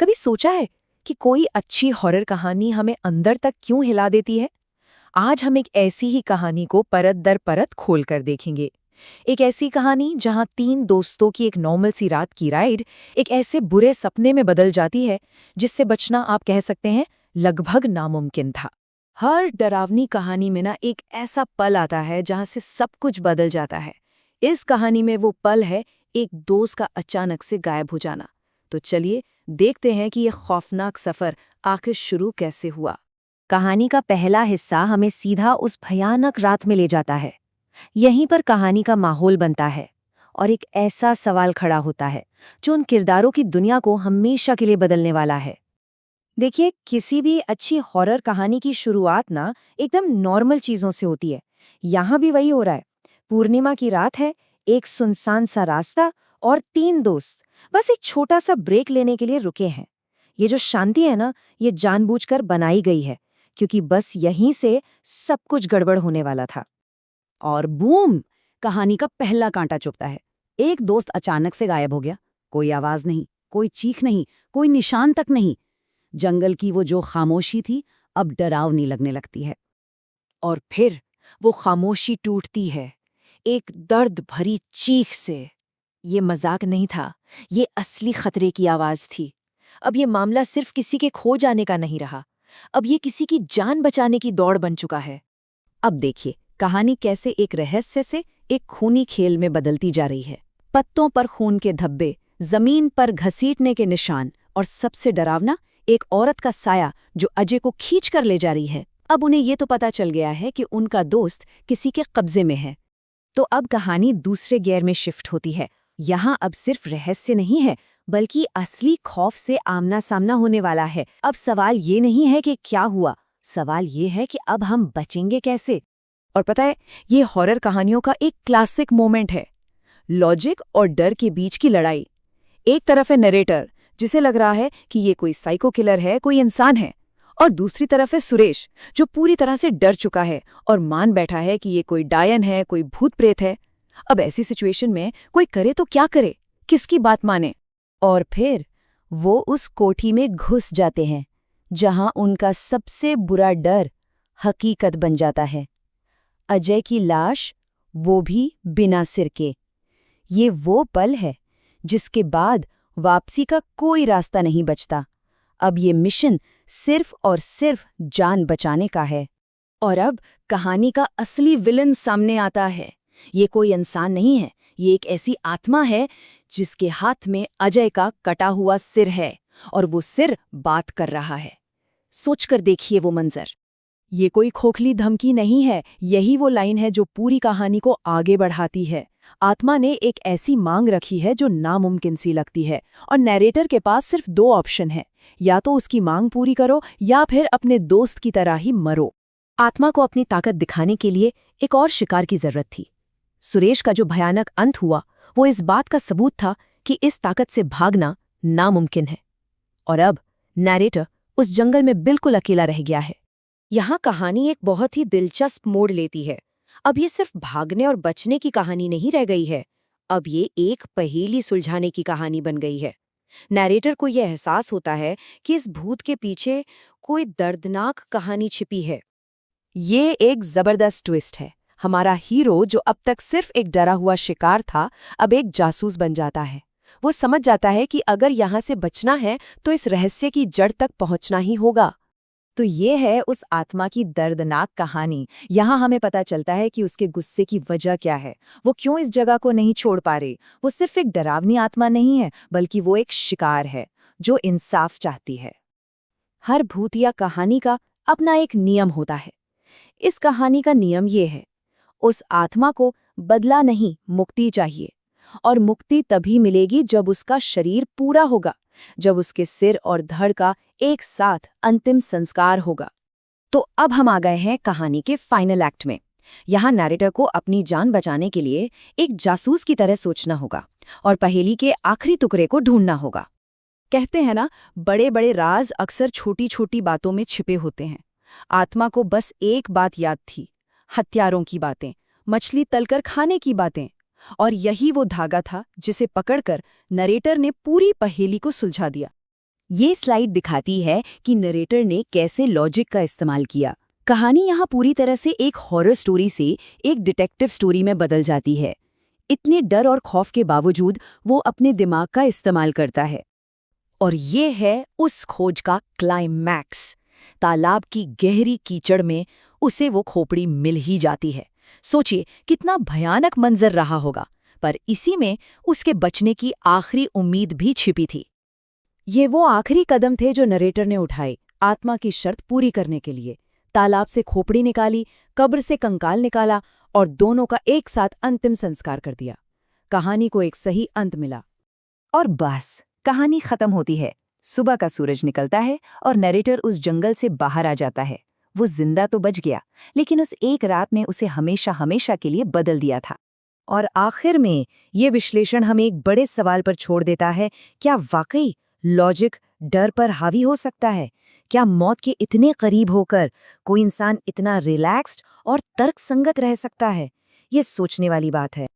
कभी सोचा है कि कोई अच्छी हॉरर कहानी हमें अंदर तक क्यों हिला देती है? आज हम एक ऐसी ही कहानी को परत दर परत खोल कर देखेंगे। एक ऐसी कहानी जहां 3 दोस्तों की एक नॉर्मल सी रात की राइड एक ऐसे बुरे सपने में बदल जाती है जिससे बचना आप कह सकते हैं लगभग नामुमकिन था। हर डरावनी कहानी में ना एक ऐसा पल आता है जहां से सब कुछ बदल जाता है। इस कहानी में वो पल है एक दोस्त का अचानक से गायब हो जाना। तो चलिए देखते हैं कि ये खौफनाक सफर आखिर शुरू कैसे हुआ। कहानी का पहला हिस्सा हमें सीधा उस भयानक रात में ले जाता है। यहीं पर कहानी का माहौल बनता है और एक ऐसा सवाल खड़ा होता है जो उन किरदारों की दुनिया को हमेशा के लिए बदलने वाला है। देखिए, किसी भी अच्छी हॉरर कहानी की शुरुआत ना एकदम नॉर्मल चीजों से होती है। यहाँ भी वही हो रहा है। पूर्णिमा की रात है, एक सुनसान सा रास्ता और 3 दोस्त बस एक छोटा सा ब्रेक लेने के लिए रुके हैं। ये जो शांति है ना, ये जानबूझकर बनाई गई है, क्योंकि बस यहीं से सब कुछ गड़बड़ होने वाला था। और बूम! कहानी का पहला कांटा चुभता है। एक दोस्त अचानक से गायब हो गया। कोई आवाज नहीं, कोई चीख नहीं, कोई निशान तक नहीं। जंगल की वो जो खामोशी थी अब डरावनी लगने लगती है। और फिर वो खामोशी टूटती है एक दर्द भरी चीख से। ये मजाक नहीं था, ये असली खतरे की आवाज थी। अब ये मामला सिर्फ किसी के खो जाने का नहीं रहा, अब ये किसी की जान बचाने की दौड़ बन चुका है। अब देखिए कहानी कैसे एक रहस्य से एक खूनी खेल में बदलती जा रही है। पत्तों पर खून के धब्बे, जमीन पर घसीटने के निशान और सबसे डरावना एक औरत का साया जो अजय को खींच कर ले जा रही है। अब उन्हें ये तो पता चल गया है कि उनका दोस्त किसी के कब्जे में है। तो अब कहानी दूसरे गियर में शिफ्ट होती है। यहाँ अब सिर्फ रहस्य नहीं है, बल्कि असली खौफ से आमना सामना होने वाला है। अब सवाल ये नहीं है कि क्या हुआ, सवाल ये है कि अब हम बचेंगे कैसे। और पता है, ये हॉरर कहानियों का एक क्लासिक मोमेंट है, लॉजिक और डर के बीच की लड़ाई। एक तरफ है नरेटर, जिसे लग रहा है कि ये कोई साइको किलर है, कोई इंसान है, और दूसरी तरफ है सुरेश, जो पूरी तरह से डर चुका है और मान बैठा है कि ये कोई डायन है, कोई भूत प्रेत है। अब ऐसी सिचुएशन में कोई करे तो क्या करे, किसकी बात माने? और फिर वो उस कोठी में घुस जाते हैं जहां उनका सबसे बुरा डर हकीकत बन जाता है। अजय की लाश, वो भी बिना सिर के। ये वो पल है जिसके बाद वापसी का कोई रास्ता नहीं बचता। अब ये मिशन सिर्फ और सिर्फ जान बचाने का है। और अब कहानी का असली विलन सामने आता है। ये कोई इंसान नहीं है, ये एक ऐसी आत्मा है जिसके हाथ में अजय का कटा हुआ सिर है, और वो सिर बात कर रहा है। सोचकर देखिए वो मंजर। ये कोई खोखली धमकी नहीं है, यही वो लाइन है जो पूरी कहानी को आगे बढ़ाती है। आत्मा ने एक ऐसी मांग रखी है जो नामुमकिन सी लगती है, और नैरेटर के पास सिर्फ 2 ऑप्शन हैं, या तो उसकी मांग पूरी करो या फिर अपने दोस्त की तरह ही मरो। आत्मा को अपनी ताकत दिखाने के लिए एक और शिकार की जरूरत थी। सुरेश का जो भयानक अंत हुआ, वो इस बात का सबूत था कि इस ताकत से भागना नामुमकिन है। और अब नैरेटर उस जंगल में बिल्कुल अकेला रह गया है। यहाँ कहानी एक बहुत ही दिलचस्प मोड़ लेती है। अब ये सिर्फ भागने और बचने की कहानी नहीं रह गई है, अब ये एक पहेली सुलझाने की कहानी बन गई है। नैरेटर को यह एहसास होता है कि इस भूत के पीछे कोई दर्दनाक कहानी छिपी है। ये एक जबरदस्त ट्विस्ट है। हमारा हीरो, जो अब तक सिर्फ एक डरा हुआ शिकार था, अब एक जासूस बन जाता है। वो समझ जाता है कि अगर यहाँ से बचना है तो इस रहस्य की जड़ तक पहुंचना ही होगा। तो ये है उस आत्मा की दर्दनाक कहानी। यहाँ हमें पता चलता है कि उसके गुस्से की वजह क्या है, वो क्यों इस जगह को नहीं छोड़ पा रही। वो सिर्फ एक डरावनी आत्मा नहीं है, बल्कि वो एक शिकार है जो इंसाफ चाहती है। हर भूतिया कहानी का अपना एक नियम होता है। इस कहानी का नियम ये है, उस आत्मा को बदला नहीं, मुक्ति चाहिए। और मुक्ति तभी मिलेगी जब उसका शरीर पूरा होगा, जब उसके सिर और धड़ का एक साथ अंतिम संस्कार होगा। तो अब हम आ गए हैं कहानी के फाइनल एक्ट में। यहाँ नैरेटर को अपनी जान बचाने के लिए एक जासूस की तरह सोचना होगा और पहेली के आखिरी टुकड़े को ढूंढना होगा। कहते हैं ना, बड़े बड़े राज अक्सर छोटी छोटी बातों में छिपे होते हैं। आत्मा को बस एक बात याद थी, हथियारों की बातें, मछली तलकर खाने की बातें, और यही वो धागा था जिसे पकड़कर नरेटर ने पूरी पहेली को सुलझा दिया। ये स्लाइड दिखाती है कि नरेटर ने कैसे लॉजिक का इस्तेमाल किया। कहानी यहाँ पूरी तरह से एक हॉरर स्टोरी से एक डिटेक्टिव स्टोरी में बदल जाती है। इतने डर और खौफ के बावजूद वो अपने दिमाग का इस्तेमाल करता है। और ये है उस खोज का क्लाइमैक्स। तालाब की गहरी कीचड़ में उसे वो खोपड़ी मिल ही जाती है। सोचिए कितना भयानक मंजर रहा होगा, पर इसी में उसके बचने की आखिरी उम्मीद भी छिपी थी। ये वो आखिरी कदम थे जो नरेटर ने उठाए आत्मा की शर्त पूरी करने के लिए। तालाब से खोपड़ी निकाली, कब्र से कंकाल निकाला और दोनों का एक साथ अंतिम संस्कार कर दिया। कहानी को एक सही अंत मिला। और बस कहानी खत्म होती है। सुबह का सूरज निकलता है और नरेटर उस जंगल से बाहर आ जाता है। वो जिंदा तो बच गया, लेकिन उस एक रात ने उसे हमेशा हमेशा के लिए बदल दिया था। और आखिर में ये विश्लेषण हमें एक बड़े सवाल पर छोड़ देता है, क्या वाकई लॉजिक डर पर हावी हो सकता है? क्या मौत के इतने करीब होकर कोई इंसान इतना रिलैक्स्ड और तर्कसंगत रह सकता है? ये सोचने वाली बात है।